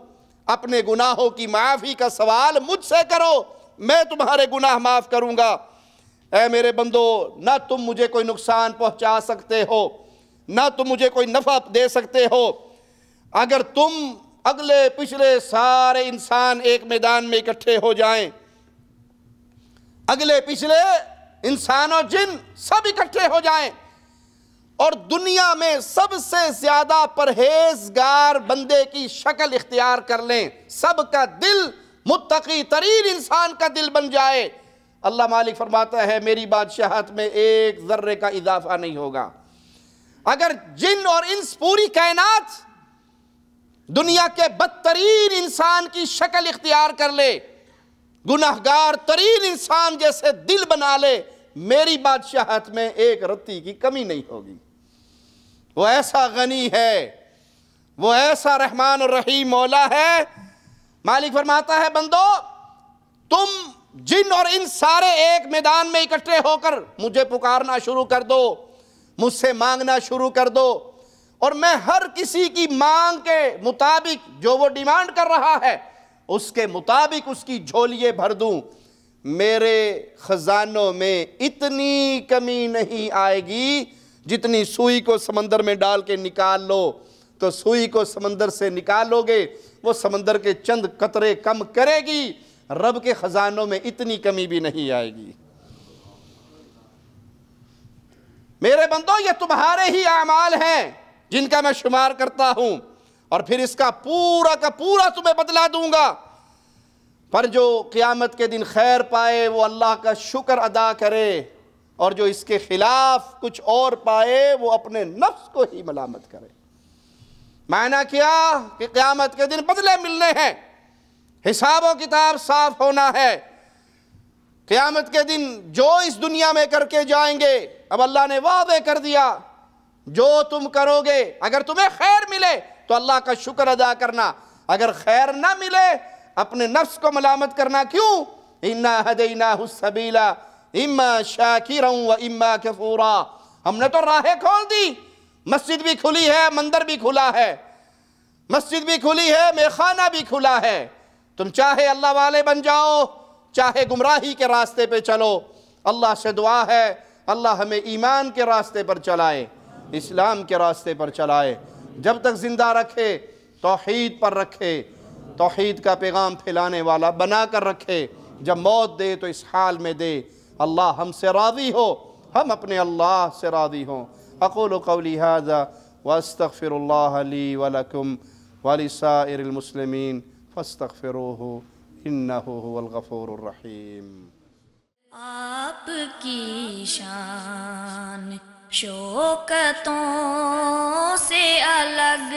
اپنے گناہوں کی معافی کا سوال مجھ سے کرو، میں تمہارے گناہ معاف کروں گا۔ اے میرے بندو، نہ تم مجھے کوئی نقصان پہنچا سکتے ہو، نہ تم مجھے کوئی نفع دے سکتے ہو۔ اگر تم اگلے پچھلے سارے انسان ایک میدان میں اکٹھے ہو جائیں، اگلے پچھلے انسان اور جن سب اکٹھے ہو جائیں اور دنیا میں سب سے زیادہ پرہیزگار بندے کی شکل اختیار کر لیں، سب کا دل متقی ترین انسان کا دل بن جائے، اللہ مالک فرماتا ہے میری بادشاہت میں ایک ذرے کا اضافہ نہیں ہوگا۔ اگر جن اور انس پوری کائنات دنیا کے بدترین انسان کی شکل اختیار کر لے، گناہگار ترین انسان جیسے دل بنا لے، میری بادشاہت میں ایک رتی کی کمی نہیں ہوگی۔ وہ ایسا غنی ہے، وہ ایسا رحمان الرحیم مولا ہے. مالک فرماتا ہے بندو تم جن اور ان سارے ایک میدان میں اکٹھے ہو کر مجھے پکارنا شروع کر دو, مجھ سے مانگنا شروع کر دو, اور میں ہر کسی کی مانگ کے مطابق جو وہ ڈیمانڈ کر رہا ہے اس کے مطابق اس کی جھولیے بھر دوں. میرے خزانوں میں اتنی کمی نہیں آئے گی جتنی سوئی کو سمندر میں ڈال کے نکال لو تو سوئی کو سمندر سے نکالو گے وہ سمندر کے چند قطرے کم کرے گی. رب کے خزانوں میں اتنی کمی بھی نہیں آئے گی. میرے بندو یہ تمہارے ہی اعمال ہیں جن کا میں شمار کرتا ہوں, اور پھر اس کا پورا تمہیں بدلہ دوں گا. پر جو قیامت کے دن خیر پائے وہ اللہ کا شکر ادا کرے, اور جو اس کے خلاف کچھ اور پائے وہ اپنے نفس کو ہی ملامت کرے. معنی کیا کہ قیامت کے دن بدلے ملنے ہیں, حساب و کتاب صاف ہونا ہے. قیامت کے دن جو اس دنیا میں کر کے جائیں گے, اب اللہ نے وعدے کر دیا جو تم کرو گے اگر تمہیں خیر ملے تو اللہ کا شکر ادا کرنا, اگر خیر نہ ملے اپنے نفس کو ملامت کرنا. کیوں؟ اِنَّا هَدَيْنَاهُ السَّبِيلَ اِمَّا شَاكِرًا وَإِمَّا كَفُورًا. ہم نے تو راہیں کھول دی, مسجد بھی کھلی ہے, مندر بھی کھلا ہے, مسجد بھی کھلی ہے, میخانہ بھی کھلا ہے. تم چاہے اللہ والے بن جاؤ, چاہے گمراہی کے راستے پہ چلو. اللہ سے دعا ہے اللہ ہمیں ایمان کے راستے پر چلائے, اسلام کے راستے پر چلائے, جب تک زندہ رکھے توحید پر رکھے, توحید کا پیغام پھیلانے والا بنا کر رکھے. جب موت دے تو اس حال میں دے اللہ ہم سے راضی ہو, ہم اپنے اللہ سے راضی ہوں. اقول قولی هذا واستغفر الله لي ولكم ولسائر المسلمين فاستغفروه انه هو الغفور الرحیم. آپ کی شان شوکتوں سے الگ